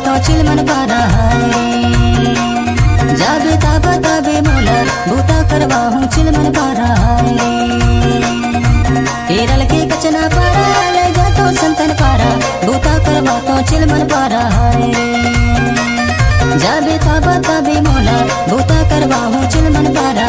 तो चिलमन पारा जाबे ताबा ताबे मोला बूता करवा हूँ चिलमन पारा केरल के कचना पारा ले जा तो संतन पारा बूता करवा तो चिलमन पारा जाबे ताबा ताबे मोला बूता करवा हूँ चिलमन पारा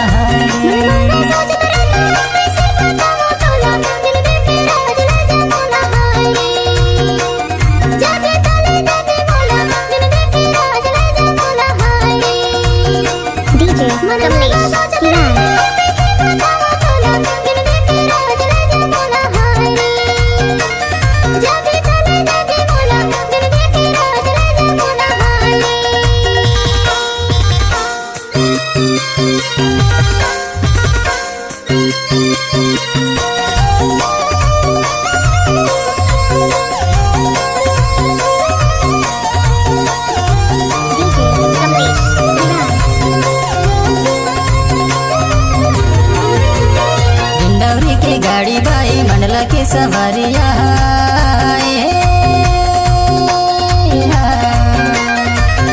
गाड़ी बाई मंडला के सवारिया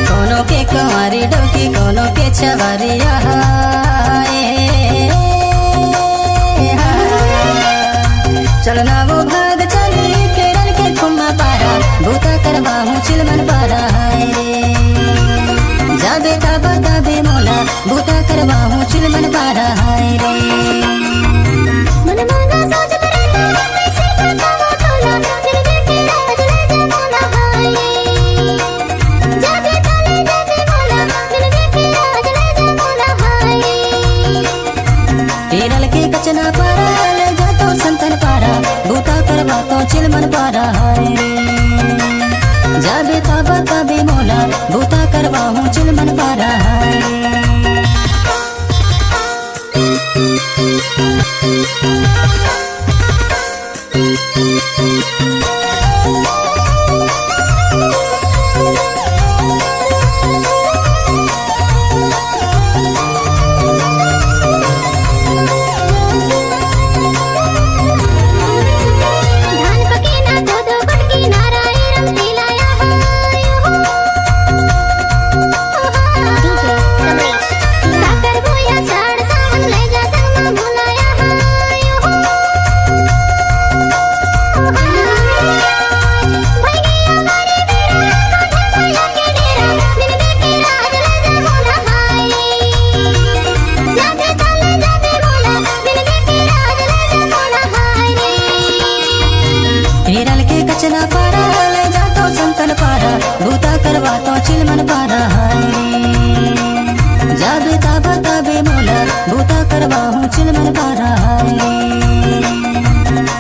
कोनो के कंवारी डोकी कोनो के छवारिया चलना वो भाग चली केरल के खुम्मा पारा बूता करवा हूँ चिलमन पारा जाबे ताबा ताबे मोला बूता करवा हूँ चिलमन पारा केरल के कचना पारा ले जा तो संतन पारा बूता करवा तो चिलमन पारा जाबे ताबा ताबे मोला बूता करवा हूँ चिलमन पारा केरल के कचना पारा ले जा तो संतन पारा बूता करवा तो चिलमन पारा जाबे ताबा ताबे मोला बूता करवा हूँ चिलमन पारा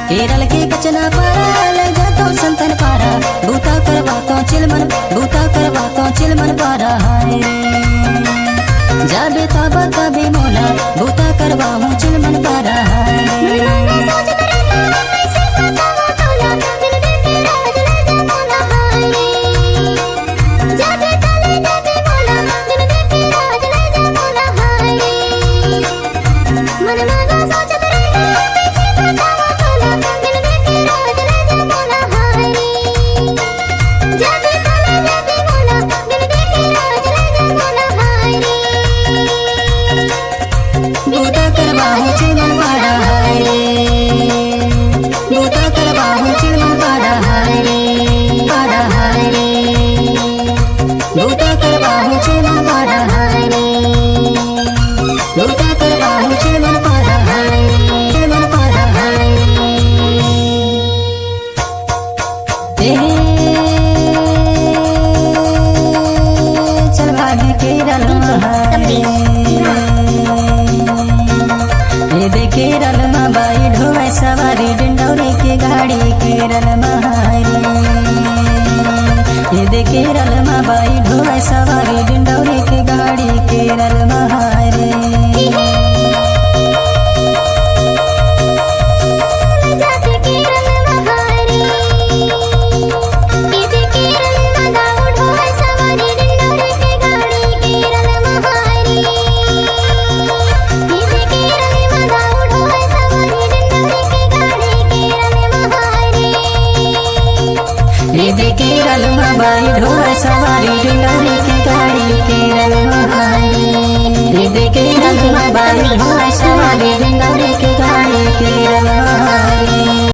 केरल के कचना पारा ले जा तो संतन पारा बूता करवा तो चिलमन पारा जाबे ताबा ताबे मोला बूता करवा हूँ चिलमन पारा बूता करवा हूँ चिलमन पारा बूता करवा हूँ चिलमन पारा बूता करवा हूँ चिलमन पारा बूता करवा हूँ चिलमन पारा चिलमन पारा चल भागी केरल दे केरल में बाई ढोवे सवारी डिंडौरी की गाड़ी केरल महारी दे केरल में बाई ढोवे सवारी डिंडौरी की गाड़ी केरल महारी रिद के रलमा बाई ढोर सवारी डिंडोरी के गाड़ी के रलमा बाई रिद के रलमा बाई ढोर सवारी डिंडोरी के गाड़ी के रलमा